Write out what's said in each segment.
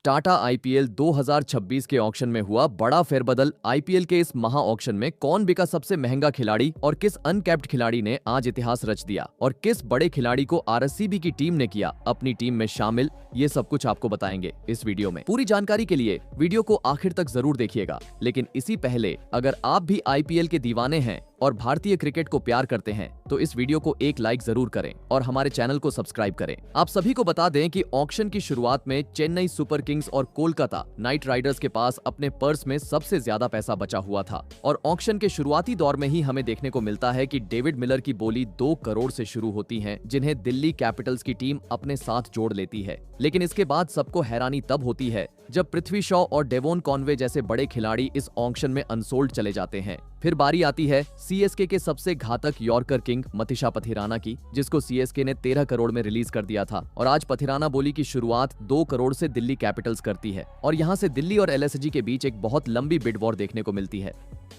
Tata IPL 2026 के auction में हुआ बड़ा फेरबदल। आईपीएल के इस महा ऑक्शन में कौन बिका सबसे महंगा खिलाड़ी और किस अनकैप्ड खिलाड़ी ने आज इतिहास रच दिया और किस बड़े खिलाड़ी को आरसीबी की टीम ने किया अपनी टीम में शामिल, ये सब कुछ आपको बताएंगे इस वीडियो में। पूरी जानकारी के लिए वीडियो को आखिर तक जरूर देखिएगा। लेकिन इसी पहले अगर आप भी आईपीएल के दीवाने हैं और भारतीय क्रिकेट को प्यार करते हैं तो इस वीडियो को एक लाइक जरूर करें और हमारे चैनल को सब्सक्राइब करें। आप सभी को बता दें कि ऑक्शन की शुरुआत में चेन्नई सुपर किंग्स और कोलकाता नाइट राइडर्स के पास अपने पर्स में सबसे ज्यादा पैसा बचा हुआ था और ऑक्शन के शुरुआती दौर में ही हमें देखने को मिलता है कि डेविड मिलर की बोली 2 करोड़ से शुरू होती है, जिन्हें दिल्ली कैपिटल्स की टीम अपने साथ जोड़ लेती है। लेकिन इसके बाद सबको हैरानी तब होती है जब पृथ्वी शॉ और डेवोन कॉनवे जैसे बड़े खिलाड़ी इस ऑक्शन में अनसोल्ड चले जाते हैं। फिर बारी आती है सीएसके के सबसे घातक यॉर्कर किंग मतीशा पथिराना की, जिसको सीएसके ने 13 करोड़ में रिलीज कर दिया था और आज पथिराना बोली की शुरुआत 2 करोड़ से दिल्ली कैपिटल्स करती है और यहां से दिल्ली और एलएसजी के बीच एक बहुत लंबी बिड वॉर देखने को मिलती है।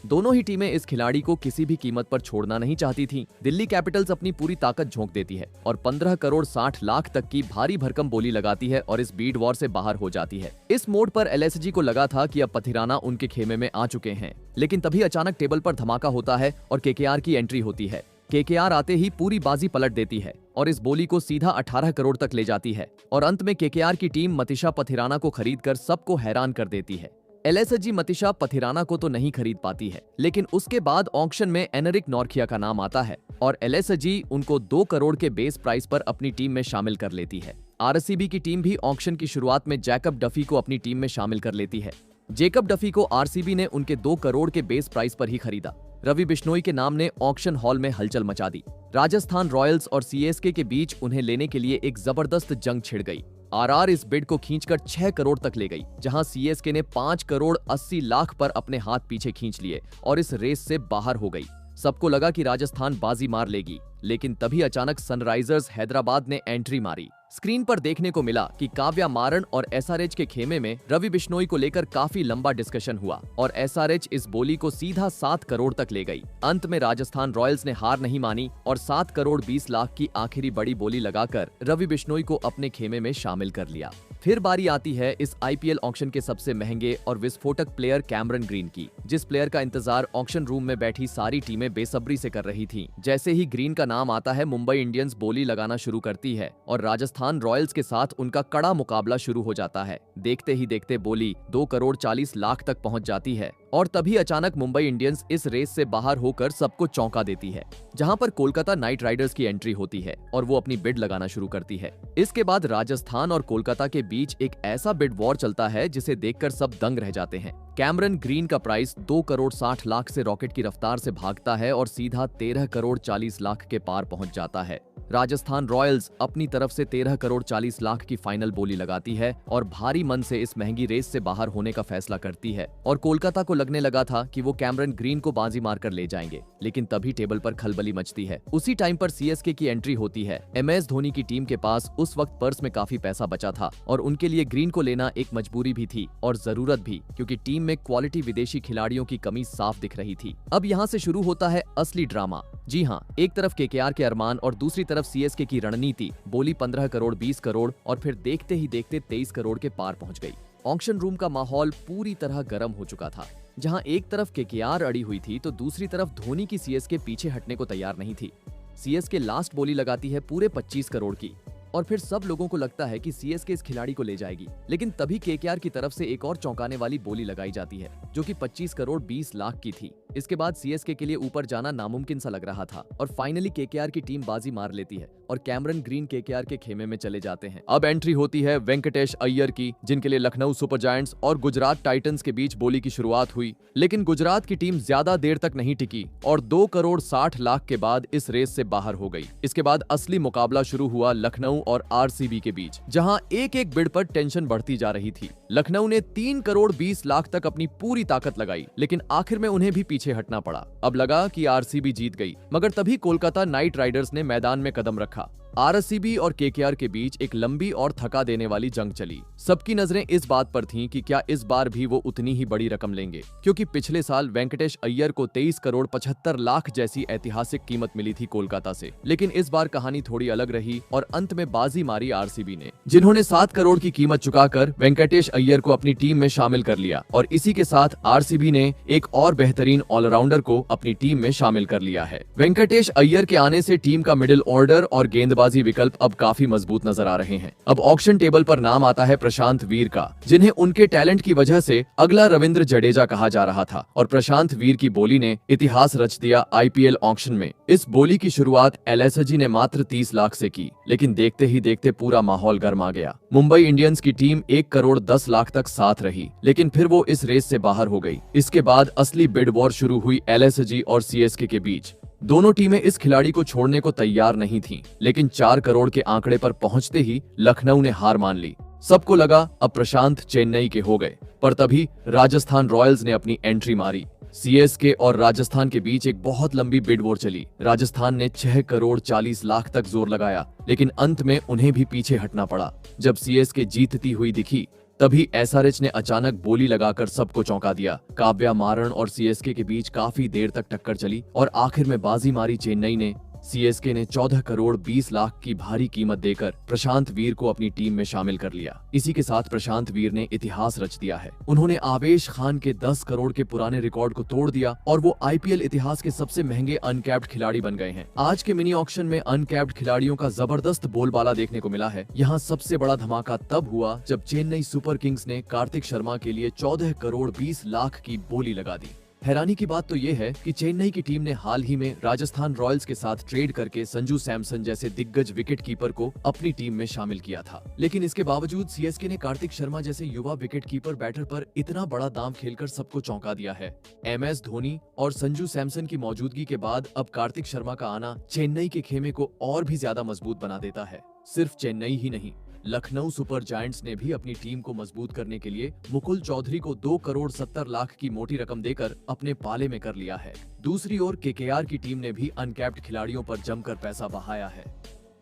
दोनों ही टीमें इस खिलाड़ी को किसी भी कीमत पर छोड़ना नहीं चाहती थी। दिल्ली कैपिटल्स अपनी पूरी ताकत झोंक देती है और 15 करोड़ 60 लाख तक की भारी भरकम बोली लगाती है और इस बीड वॉर से बाहर हो जाती है। इस मोड पर एलएसजी को लगा था कि अब पथिराना उनके खेमे में आ चुके हैं, लेकिन तभी अचानक टेबल पर धमाका होता है और केकेआर की एंट्री होती है। केकेआर आते ही पूरी बाजी पलट देती है और इस बोली को सीधा 18 करोड़ तक ले जाती है और अंत में केकेआर की टीम मतीशा पथिराना को खरीदकर सबको हैरान कर देती है। एलएसजी मतीशा पथिराना को तो नहीं खरीद पाती है, लेकिन उसके बाद ऑक्शन में एनरिक नॉर्किया का नाम आता है और एलएसजी उनको 2 करोड़ के बेस प्राइस पर अपनी टीम में शामिल कर लेती है। आरसीबी की टीम भी ऑक्शन की शुरुआत में जैकब डफी को अपनी टीम में शामिल कर लेती है। जैकब डफी को आरसीबी ने उनके 2 करोड़ के बेस प्राइस पर ही खरीदा। रवि बिश्नोई के नाम ने ऑक्शन हॉल में हलचल मचा दी। राजस्थान रॉयल्स और सीएसके के बीच उन्हें लेने के लिए एक जबरदस्त जंग छिड़ गई। आरआर इस बिड को खींचकर 6 करोड़ तक ले गई, जहां सीएसके ने 5 करोड़ 80 लाख पर अपने हाथ पीछे खींच लिए और इस रेस से बाहर हो गई। सबको लगा कि राजस्थान बाजी मार लेगी, लेकिन तभी अचानक सनराइजर्स हैदराबाद ने एंट्री मारी। स्क्रीन पर देखने को मिला कि काव्या मारन और एसआरएच के खेमे में रवि बिश्नोई को लेकर काफी लंबा डिस्कशन हुआ और एसआरएच इस बोली को सीधा 7 करोड़ तक ले गई। अंत में राजस्थान रॉयल्स ने हार नहीं मानी और 7 करोड़ 20 लाख की आखिरी बड़ी बोली लगाकर रवि बिश्नोई को अपने खेमे में शामिल कर लिया। फिर बारी आती है इस आईपीएल ऑक्शन के सबसे महंगे और विस्फोटक प्लेयर कैमरन ग्रीन की, जिस प्लेयर का इंतजार ऑक्शन रूम में बैठी सारी टीमें बेसब्री से कर रही थीं। जैसे ही ग्रीन का नाम आता है, मुंबई इंडियंस बोली लगाना शुरू करती है और राजस्थान रॉयल्स के साथ उनका कड़ा मुकाबला शुरू हो जाता है। देखते ही देखते बोली 2 करोड़ 40 लाख तक पहुंच जाती है और तभी अचानक मुंबई इंडियंस इस रेस से बाहर होकर सबको चौंका देती है, जहां पर कोलकाता नाइट राइडर्स की एंट्री होती है और वो अपनी बिड लगाना शुरू करती है। इसके बाद राजस्थान और कोलकाता के बीच एक ऐसा बिड वॉर चलता है जिसे देखकर सब दंग रह जाते हैं। कैमरन ग्रीन का प्राइस 2 करोड़ 60 लाख से रॉकेट की रफ्तार से भागता है और सीधा 13 करोड़ 40 लाख के पार पहुंच जाता है। राजस्थान रॉयल्स अपनी तरफ से 13 करोड़ 40 लाख की फाइनल बोली लगाती है और भारी मन से इस महंगी रेस से बाहर होने का फैसला करती है और कोलकाता को लगने लगा था कि वो कैमरन ग्रीन को बाजी मारकर ले जाएंगे, लेकिन तभी टेबल पर खलबली मचती है। उसी टाइम पर सीएसके की एंट्री होती है। एमएस धोनी की टीम के पास उस वक्त पर्स में काफी पैसा बचा था और उनके लिए ग्रीन को लेना एक मजबूरी भी थी और जरूरत भी, क्योंकि टीम में क्वालिटी विदेशी खिलाड़ियों की कमी साफ दिख रही थी। अब यहाँ से शुरू होता है असली ड्रामा। जी हाँ, एक तरफ केकेआर के अरमान और दूसरी तरफ सीएसके की रणनीति। बोली 15 करोड़ 20 करोड़ और फिर देखते ही देखते 23 करोड़ के पार पहुंच गई। ऑक्शन रूम का माहौल पूरी तरह गर्म हो चुका था, जहां एक तरफ केकेआर अड़ी हुई थी तो दूसरी तरफ धोनी की सीएसके पीछे हटने को तैयार नहीं थी। सीएसके लास्ट बोली लगाती है पूरे 25 करोड़ की और फिर सब लोगों को लगता है कि सीएसके इस खिलाड़ी को ले जाएगी, लेकिन तभी केकेआर की तरफ से एक और चौंकाने वाली बोली लगाई जाती है जो कि 25 करोड़ 20 लाख की थी। इसके बाद सीएसके के लिए ऊपर जाना नामुमकिन सा लग रहा था और फाइनली केकेआर की टीम बाजी मार लेती है और कैमरन ग्रीन केकेआर के खेमे में चले जाते हैं। अब एंट्री होती है वेंकटेश अय्यर की, जिनके लिए लखनऊ सुपर जायंट्स और गुजरात टाइटंस के बीच बोली की शुरुआत हुई, लेकिन गुजरात की टीम ज्यादा देर तक नहीं टिकी और 2 करोड़ 60 लाख के बाद इस रेस से बाहर हो गई। इसके बाद असली मुकाबला शुरू हुआ लखनऊ और आरसीबी के बीच, जहां एक एक बिड पर टेंशन बढ़ती जा रही थी। लखनऊ ने 3 करोड़ 20 लाख तक अपनी पूरी ताकत लगाई, लेकिन आखिर में उन्हें भी पीछे हटना पड़ा। अब लगा कि आरसीबी जीत गई, मगर तभी कोलकाता नाइट राइडर्स ने मैदान में कदम रखा। आरसीबी और केकेआर के बीच एक लंबी और थका देने वाली जंग चली। सबकी नजरें इस बात पर थीं कि क्या इस बार भी वो उतनी ही बड़ी रकम लेंगे, क्योंकि पिछले साल वेंकटेश अय्यर को 23 करोड़ 75 लाख जैसी ऐतिहासिक कीमत मिली थी कोलकाता से। लेकिन इस बार कहानी थोड़ी अलग रही और अंत में बाजी मारी आरसीबी ने, जिन्होंने 7 करोड़ की कीमत चुकाकर वेंकटेश अय्यर को अपनी टीम में शामिल कर लिया और इसी के साथ आरसीबी ने एक और बेहतरीन ऑलराउंडर को अपनी टीम में शामिल कर लिया है। वेंकटेश अय्यर के आने से टीम का मिडिल ऑर्डर और गेंदबाजी विकल्प अब काफी मजबूत नजर आ रहे हैं। अब ऑक्शन टेबल पर नाम आता है प्रशांत वीर का, जिन्हें उनके टैलेंट की वजह से अगला रविंद्र जडेजा कहा जा रहा था और प्रशांत वीर की बोली ने इतिहास रच दिया आईपीएल ऑक्शन में। इस बोली की शुरुआत एलएसजी ने मात्र 30 लाख से की, लेकिन देखते ही देखते पूरा माहौल गर्मा गया। मुंबई इंडियंस की टीम 1 करोड़ 10 लाख तक साथ रही, लेकिन फिर वो इस रेस से बाहर हो गई। इसके बाद असली बिड वॉर शुरू हुई एलएसजी और सीएसके के बीच। दोनों टीमें इस खिलाड़ी को छोड़ने को तैयार नहीं थीं, लेकिन 4 करोड़ के आंकड़े पर पहुंचते ही लखनऊ ने हार मान ली। सबको लगा अब प्रशांत चेन्नई के हो गए, पर तभी राजस्थान रॉयल्स ने अपनी एंट्री मारी। सीएसके और राजस्थान के बीच एक बहुत लंबी बिड वॉर चली। राजस्थान ने 6 करोड़ 40 लाख तक जोर लगाया, लेकिन अंत में उन्हें भी पीछे हटना पड़ा। जब सीएसके जीतती हुई दिखी, तभी एसआरएच ने अचानक बोली लगाकर सबको चौंका दिया। काव्या मारन और सीएसके के बीच काफी देर तक टक्कर चली और आखिर में बाजी मारी चेन्नई ने। सीएसके ने 14 करोड़ 20 लाख की भारी कीमत देकर प्रशांत वीर को अपनी टीम में शामिल कर लिया। इसी के साथ प्रशांत वीर ने इतिहास रच दिया है। उन्होंने आवेश खान के 10 करोड़ के पुराने रिकॉर्ड को तोड़ दिया और वो आईपीएल इतिहास के सबसे महंगे अनकैप्ड खिलाड़ी बन गए हैं। आज के मिनी ऑक्शन में अनकैप्ड खिलाड़ियों का जबरदस्त बोलबाला देखने को मिला है। यहाँ सबसे बड़ा धमाका तब हुआ जब चेन्नई सुपर किंग्स ने कार्तिक शर्मा के लिए 14 करोड़ 20 लाख की बोली लगा दी। हैरानी की बात तो ये है कि चेन्नई की टीम ने हाल ही में राजस्थान रॉयल्स के साथ ट्रेड करके संजू सैमसन जैसे दिग्गज विकेट कीपर को अपनी टीम में शामिल किया था, लेकिन इसके बावजूद सीएसके ने कार्तिक शर्मा जैसे युवा विकेट कीपर बैटर पर इतना बड़ा दांव खेलकर सबको चौंका दिया है। एमएस धोनी और संजू सैमसन की मौजूदगी के बाद अब कार्तिक शर्मा का आना चेन्नई के खेमे को और भी ज्यादा मजबूत बना देता है। सिर्फ चेन्नई ही नहीं, लखनऊ सुपर जायंट्स ने भी अपनी टीम को मजबूत करने के लिए मुकुल चौधरी को 2 करोड़ 70 लाख की मोटी रकम देकर अपने पाले में कर लिया है। दूसरी ओर केकेआर की टीम ने भी अनकैप्ड खिलाड़ियों पर जमकर पैसा बहाया है।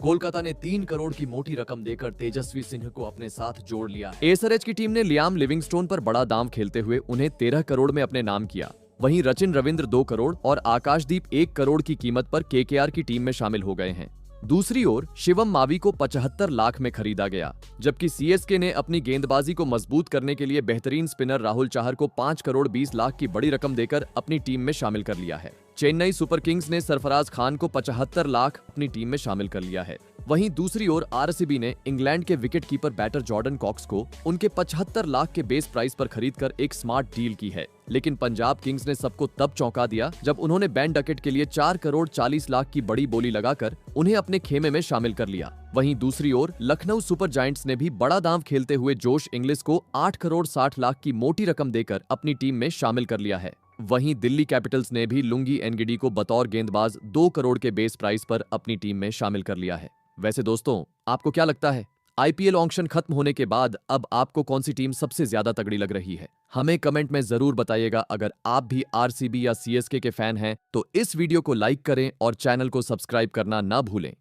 कोलकाता ने 3 करोड़ की मोटी रकम देकर तेजस्वी सिंह को अपने साथ जोड़ लिया। एसआरएच की टीम ने लियाम लिविंगस्टोन पर बड़ा दाम खेलते हुए उन्हें 13 करोड़ में अपने नाम किया। वहीं रचिन रविंद्र 2 करोड़ और आकाशदीप 1 करोड़ की कीमत पर केकेआर की टीम में शामिल हो गए हैं। दूसरी ओर शिवम मावी को 75 लाख में खरीदा गया, जबकि सीएसके ने अपनी गेंदबाजी को मजबूत करने के लिए बेहतरीन स्पिनर राहुल चाहर को 5 करोड़ 20 लाख की बड़ी रकम देकर अपनी टीम में शामिल कर लिया है। चेन्नई सुपर किंग्स ने सरफराज खान को 75 लाख अपनी टीम में शामिल कर लिया है। वहीं दूसरी ओर आरसीबी ने इंग्लैंड के wicket keeper batter Jordan Cox को उनके 75 लाख के बेस प्राइस पर खरीदकर एक स्मार्ट डील की है। लेकिन पंजाब किंग्स ने सबको तब चौंका दिया जब उन्होंने बेन डकेट के लिए 4 करोड़ 40 लाख की बड़ी बोली लगाकर उन्हें अपने खेमे में शामिल कर लिया। वहीं दूसरी ओर लखनऊ सुपर जायंट्स ने भी बड़ा दांव खेलते हुए जोश इंग्लिश को 8 करोड़ 60 लाख की मोटी रकम देकर अपनी टीम में शामिल कर लिया है। वहीं दिल्ली कैपिटल्स ने भी लुंगी एनगिडी को बतौर गेंदबाज 2 करोड़ के बेस प्राइस पर अपनी टीम में शामिल कर लिया है। वैसे दोस्तों, आपको क्या लगता है, आईपीएल ऑक्शन खत्म होने के बाद अब आपको कौन सी टीम सबसे ज्यादा तगड़ी लग रही है? हमें कमेंट में जरूर बताइएगा। अगर आप भी आरसीबी या सीएसके के फैन हैं तो इस वीडियो को लाइक करें और चैनल को सब्सक्राइब करना ना भूलें।